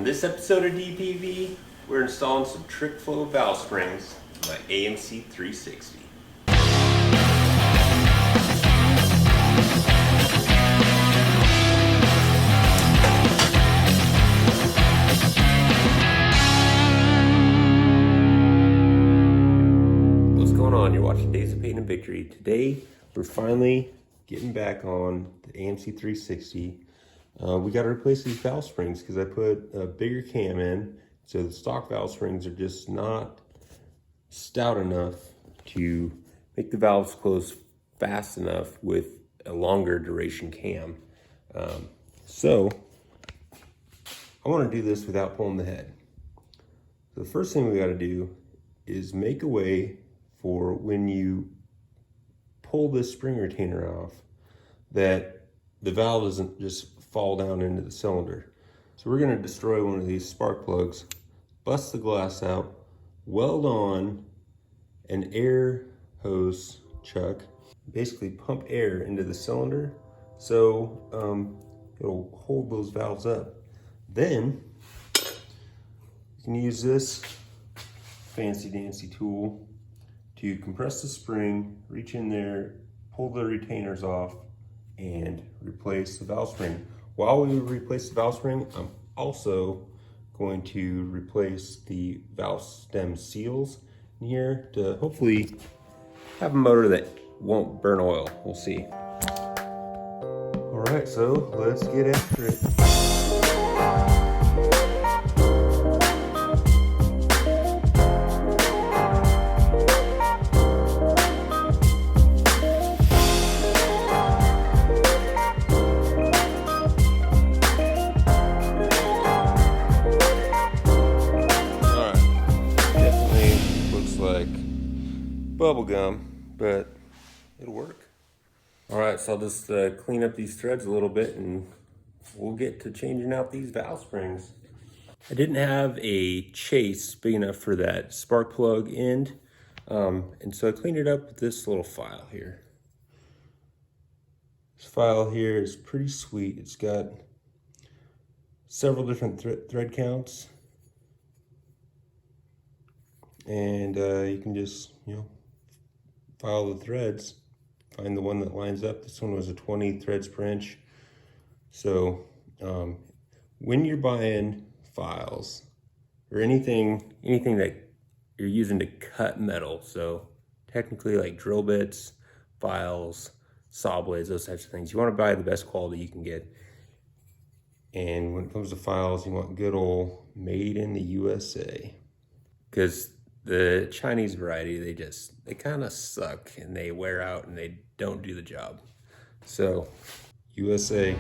this episode of DPV, we're installing some trick flow valve springs on my AMC 360. What's going on? You're watching Days of Pain and Victory. Today, we're finally getting back on the AMC 360. We got to replace these valve springs because I put a bigger cam in, so the stock valve springs are just not stout enough to make the valves close fast enough with a longer duration cam. So I want to do this without pulling the head. So the first thing we got to do is make a way for when you pull this spring retainer off that the valve doesn't just fall down into the cylinder. So we're going to destroy one of these spark plugs, bust the glass out, weld on an air hose chuck, basically pump air into the cylinder so it'll hold those valves up. Then you can use this fancy dancy tool to compress the spring, reach in there, pull the retainers off, and replace the valve spring. While we replace the valve spring, I'm also going to replace the valve stem seals in here to hopefully have a motor that won't burn oil. We'll see. All right, so let's get after it. Bubble gum, but it'll work. All right, so I'll just clean up these threads a little bit and we'll get to changing out these valve springs. I didn't have a chase big enough for that spark plug end, and so I cleaned it up with this little file here. This file here is pretty sweet. It's got several different thread counts, and you can just, file the threads, find the one that lines up. This one was a 20 threads per inch. So when you're buying files or anything that you're using to cut metal, so technically like drill bits, files, saw blades, those types of things, you want to buy the best quality you can get. And when it comes to files, you want good old made in the USA, because the Chinese variety, they kind of suck and they wear out and they don't do the job. So, USA.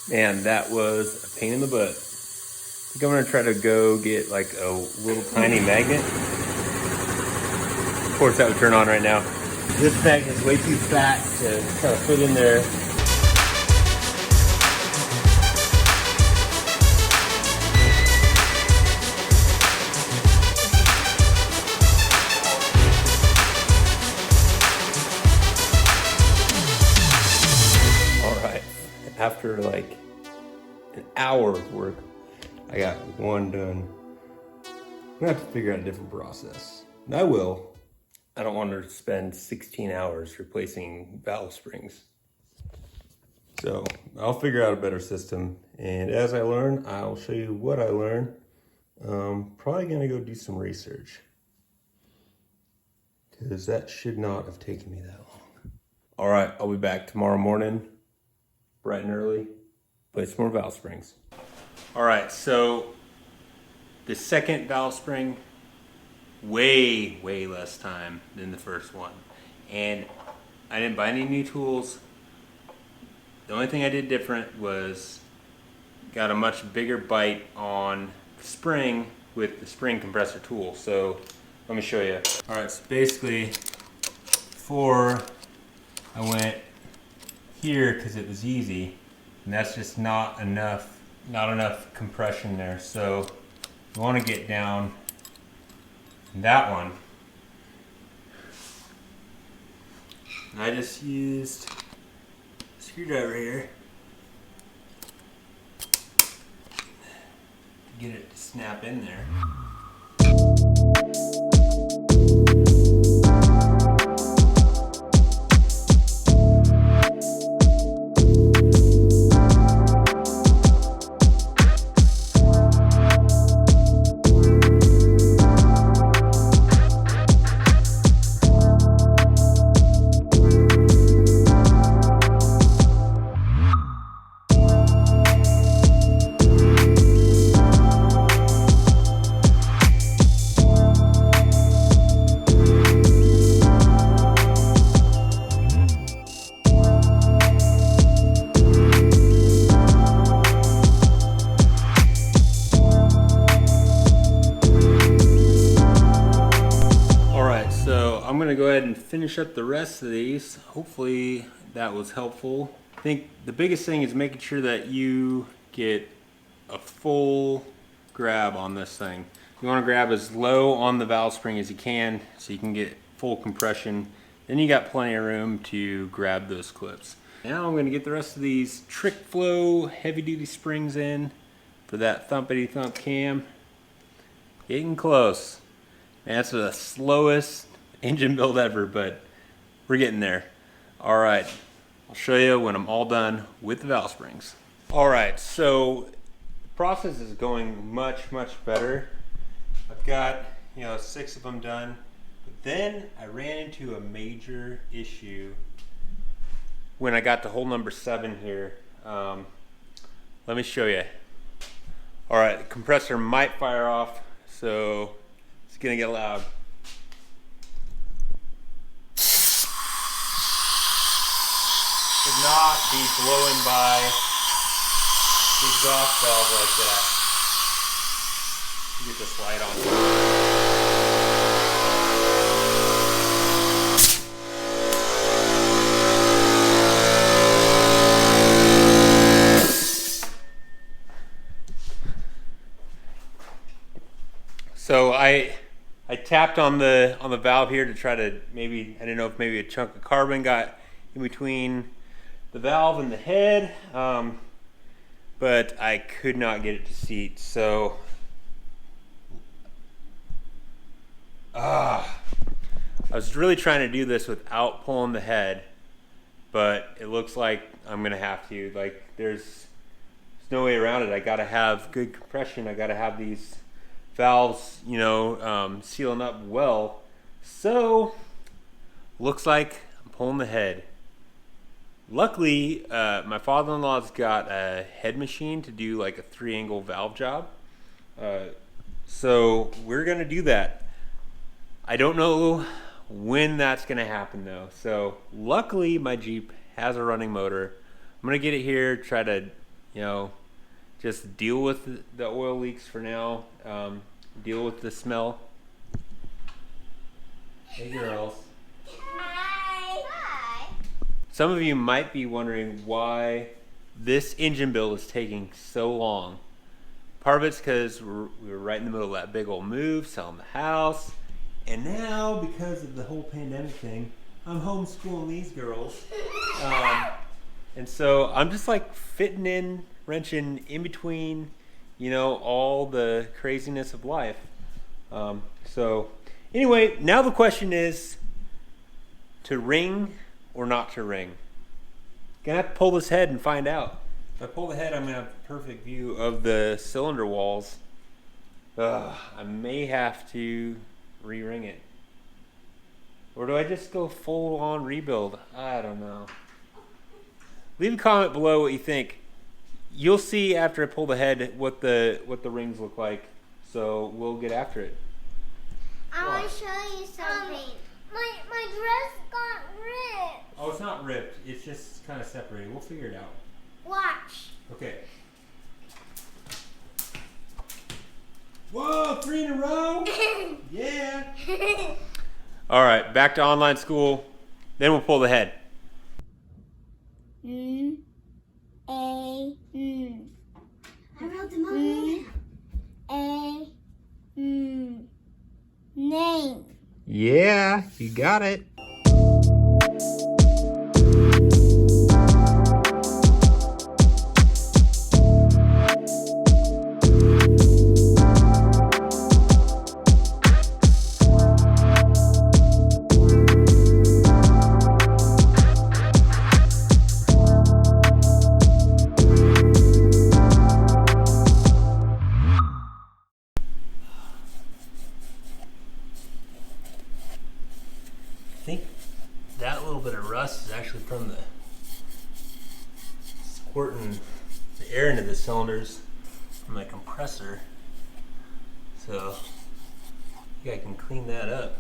Man, that was a pain in the butt. I think I'm gonna try to go get like a little tiny magnet. Of course that would turn on right now. This magnet is way too fat to kind of fit in there. All right, after like an hour of work, I got one done. I'm gonna have to figure out a different process. And I will. I don't want to spend 16 hours replacing valve springs. So I'll figure out a better system. And as I learn, I'll show you what I learn. Probably gonna go do some research, because that should not have taken me that long. All right, I'll be back tomorrow morning, bright and early, play some more valve springs. All right, so the second valve spring, way less time than the first one. And I didn't buy any new tools. The only thing I did different was got a much bigger bite on the spring with the spring compressor tool. So let me show you. All right, so basically before I went here because it was easy, and that's just not enough compression there. So you want to get down that one. And I just used a screwdriver here to get it to snap in there. I'm gonna go ahead and finish up the rest of these. Hopefully that was helpful. I think the biggest thing is making sure that you get a full grab on this thing. You wanna grab as low on the valve spring as you can so you can get full compression. Then you got plenty of room to grab those clips. Now I'm gonna get the rest of these Trick Flow heavy duty springs in for that thumpity thump cam. Getting close. Man, that's the slowest engine build ever, but we're getting there. All right, I'll show you when I'm all done with the valve springs. All right, so the process is going much better. I've got 6 of them done, but then I ran into a major issue when I got to hole number 7 here. Let me show you. All right, the compressor might fire off, so it's gonna get loud. Should not be blowing by the exhaust valve like that. Get this light on. So I tapped on the valve here to try to I didn't know if maybe a chunk of carbon got in between the valve and the head, but I could not get it to seat. So I was really trying to do this without pulling the head, but it looks like I'm gonna have to. Like there's no way around it. I gotta have good compression. I gotta have these valves sealing up well. So looks like I'm pulling the head. Luckily, my father-in-law's got a head machine to do like a 3-angle valve job. So we're gonna do that. I don't know when that's gonna happen though. So luckily my Jeep has a running motor. I'm gonna get it here, try to, just deal with the oil leaks for now, deal with the smell. Hey girls. Some of you might be wondering why this engine build is taking so long. Part of it's because we were right in the middle of that big old move, selling the house. And now, because of the whole pandemic thing, I'm homeschooling these girls. And so I'm just like wrenching in between, all the craziness of life. So anyway, now the question is to ring or not to ring. Gonna have to pull this head and find out. If I pull the head, I'm gonna have a perfect view of the cylinder walls. I may have to re-ring it. Or do I just go full on rebuild? I don't know. Leave a comment below what you think. You'll see after I pull the head what the rings look like. So we'll get after it. I want to show you something. My dress got ripped. Oh, it's not ripped. It's just kind of separated. We'll figure it out. Watch. Okay. Whoa, 3 in a row? Yeah. All right, back to online school. Then we'll pull the head. I wrote them up. Name. Yeah, you got it. I think that little bit of rust is actually from the squirting the air into the cylinders from the compressor. So I think I can clean that up.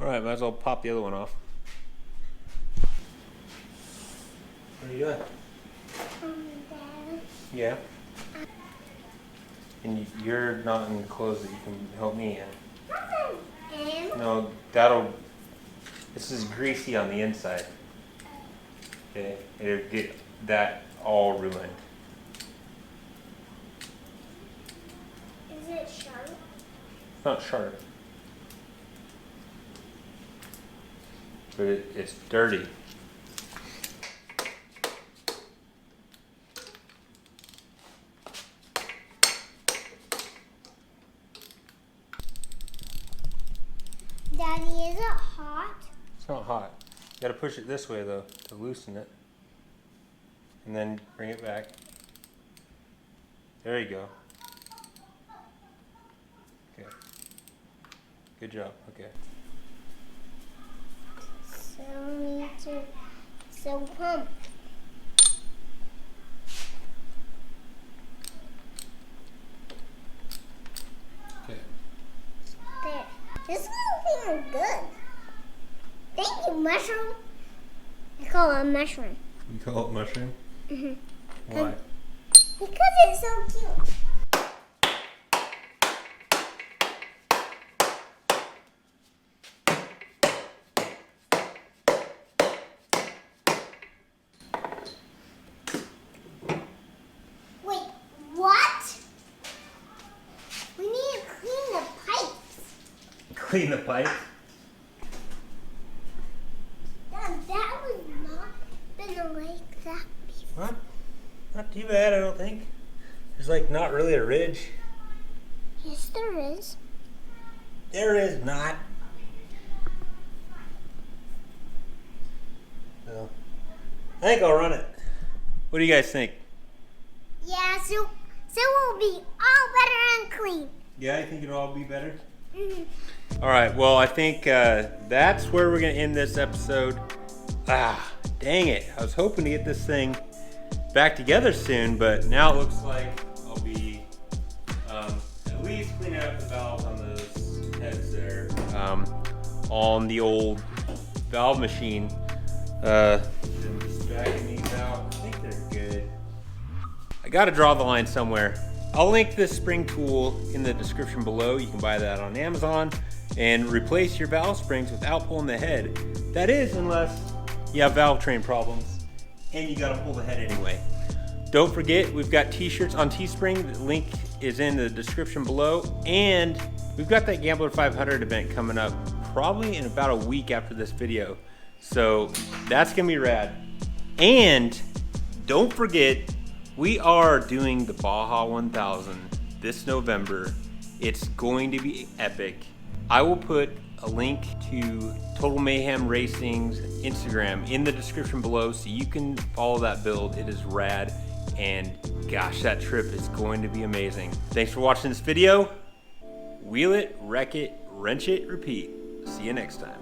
All right, might as well pop the other one off. What are you doing? Yeah. And you're not in the clothes that you can help me in. No, this is greasy on the inside. Okay, it'll get that all ruined. Is it sharp? It's not sharp. But it's dirty. Daddy, is it hot? It's not hot. You gotta push it this way though to loosen it. And then bring it back. There you go. Okay. Good job. Okay. So pump. Okay. There. This is feeling good. Thank you, mushroom. I call it a mushroom. You call it mushroom? Mm-hmm. Why? Because it's so cute. Wait, what? We need to clean the pipes. Clean the pipe? That was not been like that before. What? Not too bad, I don't think. There's like not really a ridge. Yes, there is. There is not. So, I think I'll run it. What do you guys think? Yeah, so we'll be all better and clean. Yeah, I think it'll all be better. Mm-hmm. All right, well, I think that's where we're going to end this episode. Ah, dang it. I was hoping to get this thing back together soon, but now it looks like I'll be at least cleaning up the valves on those heads there on the old valve machine. And just backing these out. I think they're good. I got to draw the line somewhere. I'll link this spring tool in the description below. You can buy that on Amazon and replace your valve springs without pulling the head. That is, unless you have valve train problems and you gotta pull the head anyway. Don't forget, we've got t-shirts on Teespring. The link is in the description below. And we've got that Gambler 500 event coming up probably in about a week after this video. So that's gonna be rad. And don't forget, we are doing the Baja 1000 this November. It's going to be epic. I will put a link to Total Mayhem Racing's Instagram in the description below so you can follow that build. It is rad, and gosh, that trip is going to be amazing. Thanks for watching this video. Wheel it, wreck it, wrench it, repeat. See you next time.